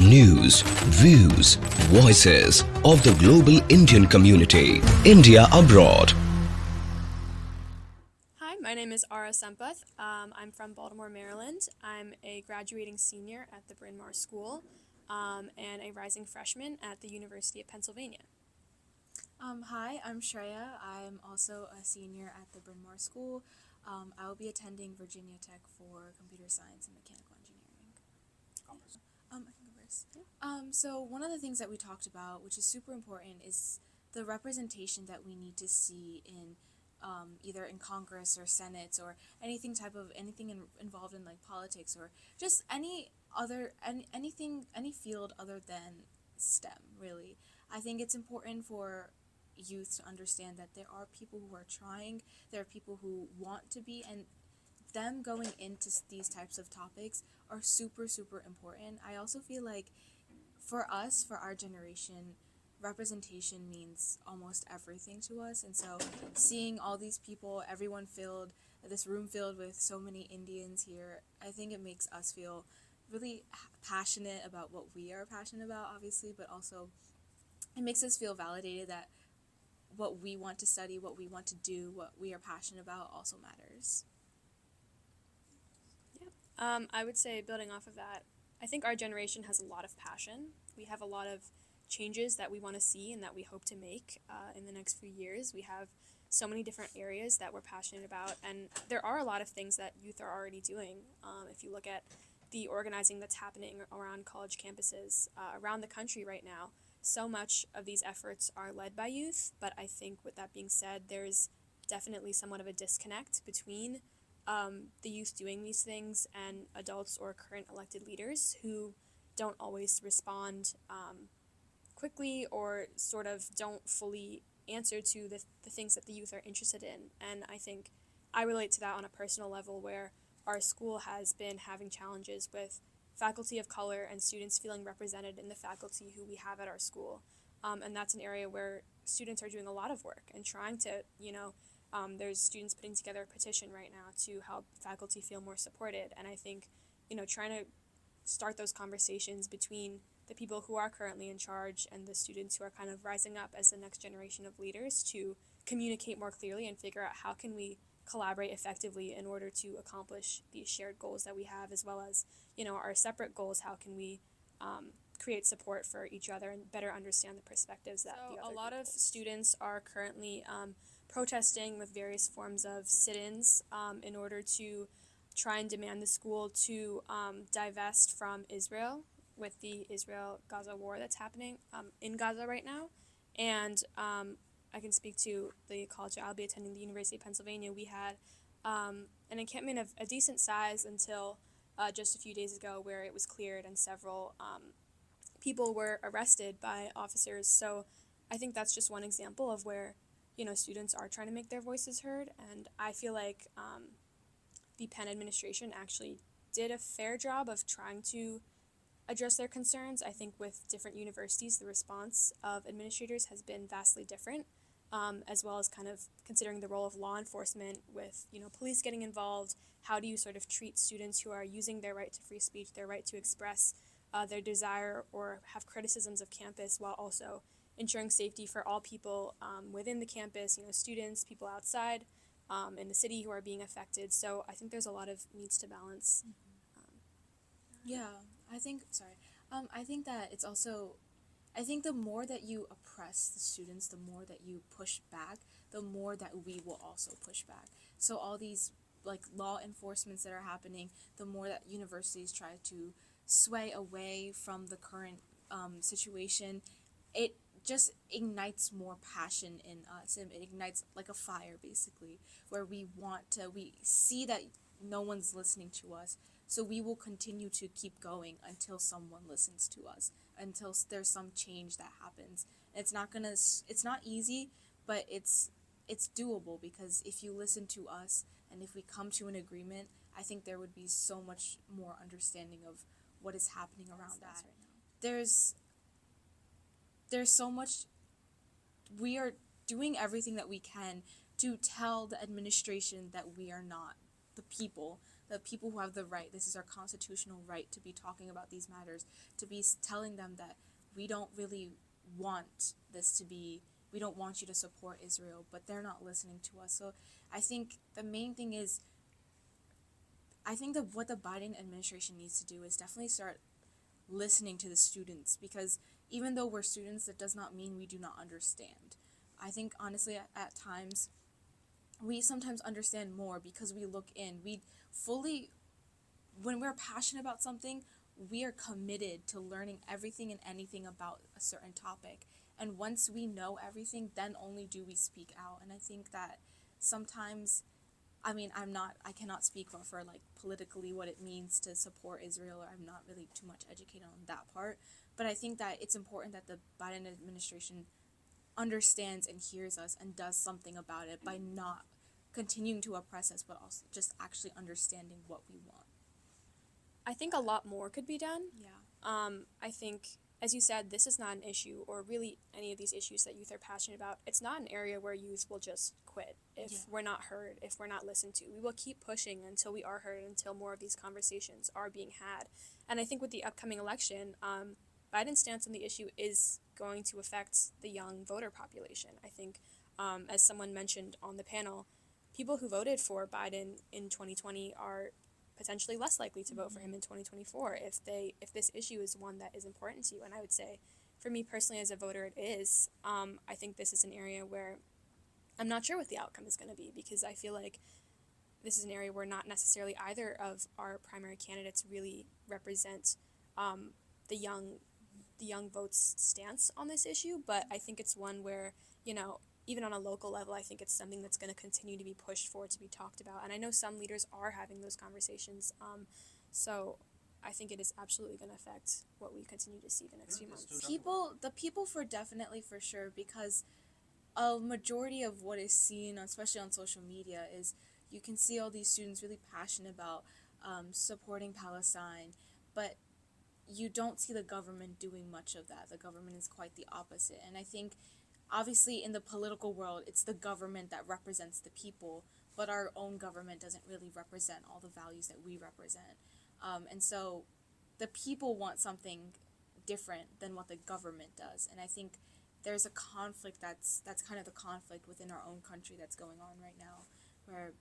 News, views, voices of the global Indian community. India abroad. Hi, my name is Ara Sempath. I'm from Baltimore, Maryland. I'm a graduating senior at the Bryn Mawr School and a rising freshman at the University of Pennsylvania. Hi, I'm Shreya. I'm also a senior at the Bryn Mawr School. I will be attending Virginia Tech for computer science and mechanical engineering. I can go first. So one of the things that we talked about, which is super important, is the representation that we need to see in either in Congress or Senate or anything involved in like politics or just any field other than STEM, really. I think it's important for youth to understand that there are people who are trying, there are people who want to be, and them going into these types of topics are super, super important. I also feel like for us, for our generation, representation means almost everything to us. And so seeing all these people, this room filled with so many Indians here, I think it makes us feel really passionate about what we are passionate about, obviously, but also it makes us feel validated that what we want to study, what we want to do, what we are passionate about also matters. I would say, building off of that, I think our generation has a lot of passion. We have a lot of changes that we want to see and that we hope to make in the next few years. We have so many different areas that we're passionate about, and there are a lot of things that youth are already doing. If you look at the organizing that's happening around college campuses around the country right now, so much of these efforts are led by youth, but I think with that being said, there's definitely somewhat of a disconnect between the youth doing these things and adults or current elected leaders who don't always respond quickly or sort of don't fully answer to the things that the youth are interested in. And I think I relate to that on a personal level where our school has been having challenges with faculty of color and students feeling represented in the faculty who we have at our school. And that's an area where students are doing a lot of work and trying to, there's students putting together a petition right now to help faculty feel more supported. And I think, trying to start those conversations between the people who are currently in charge and the students who are kind of rising up as the next generation of leaders to communicate more clearly and figure out how can we collaborate effectively in order to accomplish these shared goals that we have, as well as, our separate goals. How can we create support for each other and better understand the perspectives that the other. A lot of students are currently protesting with various forms of sit-ins in order to try and demand the school to divest from Israel with the Israel-Gaza war that's happening in Gaza right now. And I can speak to the college that I'll be attending, the University of Pennsylvania. We had an encampment of a decent size until just a few days ago where it was cleared and several people were arrested by officers. So I think that's just one example of where, students are trying to make their voices heard. And I feel like the Penn administration actually did a fair job of trying to address their concerns. I think with different universities, the response of administrators has been vastly different, as well as kind of considering the role of law enforcement with, police getting involved. How do you sort of treat students who are using their right to free speech, their right to express their desire or have criticisms of campus, while also ensuring safety for all people within the campus, students, people outside in the city who are being affected. So I think there's a lot of needs to balance. I think that it's also, I think the more that you oppress the students, the more that you push back, the more that we will also push back. So all these like law enforcements that are happening, the more that universities try to sway away from the current situation, it just ignites more passion in us, and it ignites like a fire basically, where we see that no one's listening to us, so we will continue to keep going until someone listens to us, until there's some change that happens. It's not easy, but it's doable, because if you listen to us and if we come to an agreement, I think there would be so much more understanding of what is happening around us right now. There's so much. We are doing everything that we can to tell the administration that we are not the people, the people who have the right, this is our constitutional right to be talking about these matters, to be telling them that we don't really want this to be, we don't want you to support Israel, but they're not listening to us. So I think the main thing is, I think that what the Biden administration needs to do is definitely start listening to the students, because even though we're students, that does not mean we do not understand. I think honestly at times we sometimes understand more because we look in. We fully, when we're passionate about something, we are committed to learning everything and anything about a certain topic. And once we know everything, then only do we speak out. And I think that sometimes, I mean, I cannot speak for like politically what it means to support Israel, or I'm not really too much educated on that part. But I think that it's important that the Biden administration understands and hears us and does something about it by not continuing to oppress us, but also just actually understanding what we want. I think a lot more could be done. Yeah. I think, as you said, this is not an issue, or really any of these issues that youth are passionate about. It's not an area where youth will just quit if we're not heard, if we're not listened to. We will keep pushing until we are heard, until more of these conversations are being had. And I think with the upcoming election, Biden's stance on the issue is going to affect the young voter population. I think, as someone mentioned on the panel, people who voted for Biden in 2020 are potentially less likely to vote for him in 2024 if this issue is one that is important to you. And I would say, for me personally as a voter, it is. I think this is an area where I'm not sure what the outcome is going to be, because I feel like this is an area where not necessarily either of our primary candidates really represent the young vote's stance on this issue. But I think it's one where, even on a local level, I think it's something that's going to continue to be pushed for, to be talked about. And I know some leaders are having those conversations. So I think it is absolutely going to affect what we continue to see the next few months. The people for sure, because a majority of what is seen, especially on social media, is you can see all these students really passionate about supporting Palestine, but you don't see the government doing much of that. The government is quite the opposite. And I think, obviously, in the political world, it's the government that represents the people, but our own government doesn't really represent all the values that we represent. And so the people want something different than what the government does. And I think there's a conflict that's kind of the conflict within our own country that's going on right now, where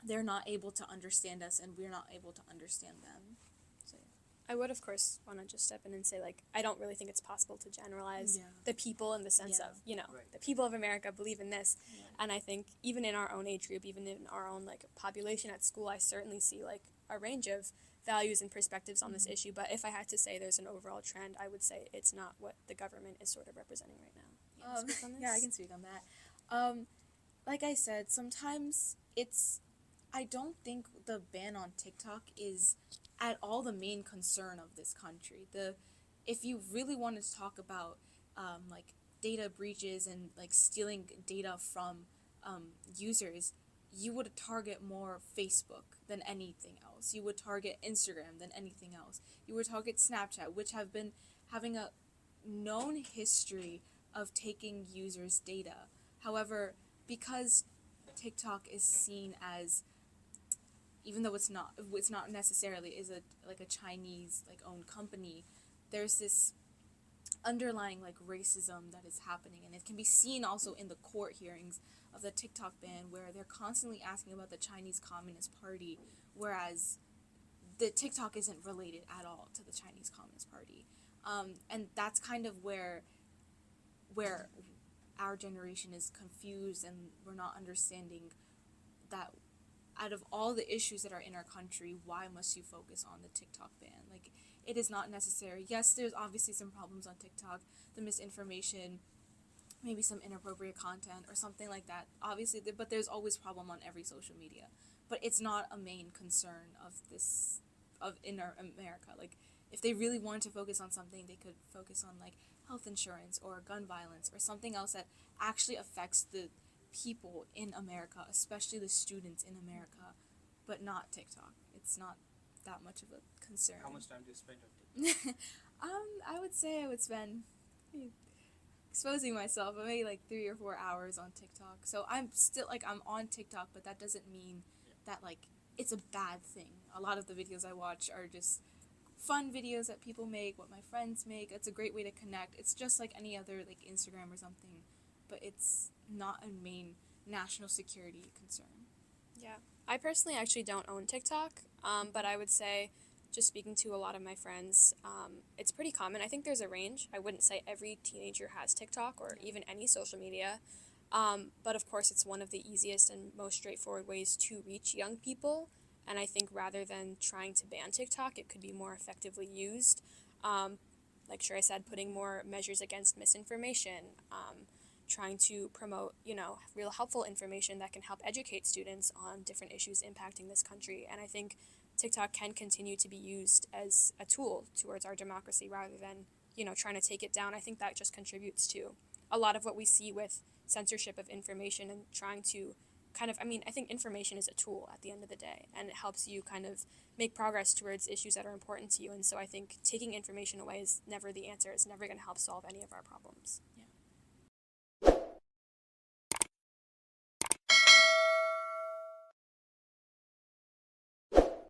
they're not able to understand us and we're not able to understand them. So yeah. I would, of course, want to just step in and say, I don't really think it's possible to generalize the people in the sense of, the people of America believe in this. Yeah. And I think even in our own age group, even in our own, population at school, I certainly see, a range of values and perspectives on this issue. But if I had to say there's an overall trend, I would say it's not what the government is sort of representing right now. Yeah, I can speak on that. Like I said, sometimes I don't think the ban on TikTok is at all the main concern of this country. If you really wanted to talk about data breaches and stealing data from users, you would target more Facebook than anything else. You would target Instagram than anything else. You would target Snapchat, which have been having a known history of taking users' data. However, because TikTok is seen as, even though it's not necessarily is a Chinese owned company, there's this underlying racism that is happening, and it can be seen also in the court hearings of the TikTok ban, where they're constantly asking about the Chinese Communist Party, whereas the TikTok isn't related at all to the Chinese Communist Party, and that's kind of where our generation is confused, and we're not understanding that out of all the issues that are in our country, why must you focus on the TikTok ban? It is not necessary. Yes, there's obviously some problems on TikTok, the misinformation, maybe some inappropriate content or something like that, obviously, but there's always problem on every social media. But it's not a main concern in our America. If they really wanted to focus on something, they could focus on health insurance or gun violence or something else that actually affects the people in America, especially the students in America, but not TikTok. It's not that much of a concern. How much time do you spend on TikTok? I would say I would spend exposing myself, but maybe 3 or 4 hours on TikTok. So I'm still I'm on TikTok, but that doesn't mean that it's a bad thing. A lot of the videos I watch are just fun videos that people make, what my friends make. It's a great way to connect. It's just like any other like Instagram or something, but it's not a main national security concern. Yeah. I personally actually don't own TikTok, but I would say, just speaking to a lot of my friends, it's pretty common. I think there's a range. I wouldn't say every teenager has TikTok or even any social media. But of course, it's one of the easiest and most straightforward ways to reach young people. And I think rather than trying to ban TikTok, it could be more effectively used. Like sure I said, putting more measures against misinformation, trying to promote, real helpful information that can help educate students on different issues impacting this country. And I think TikTok can continue to be used as a tool towards our democracy rather than, trying to take it down. I think that just contributes to a lot of what we see with censorship of information and trying to I think information is a tool at the end of the day, and it helps you kind of make progress towards issues that are important to you. And so I think taking information away is never the answer. It's never going to help solve any of our problems. Yeah.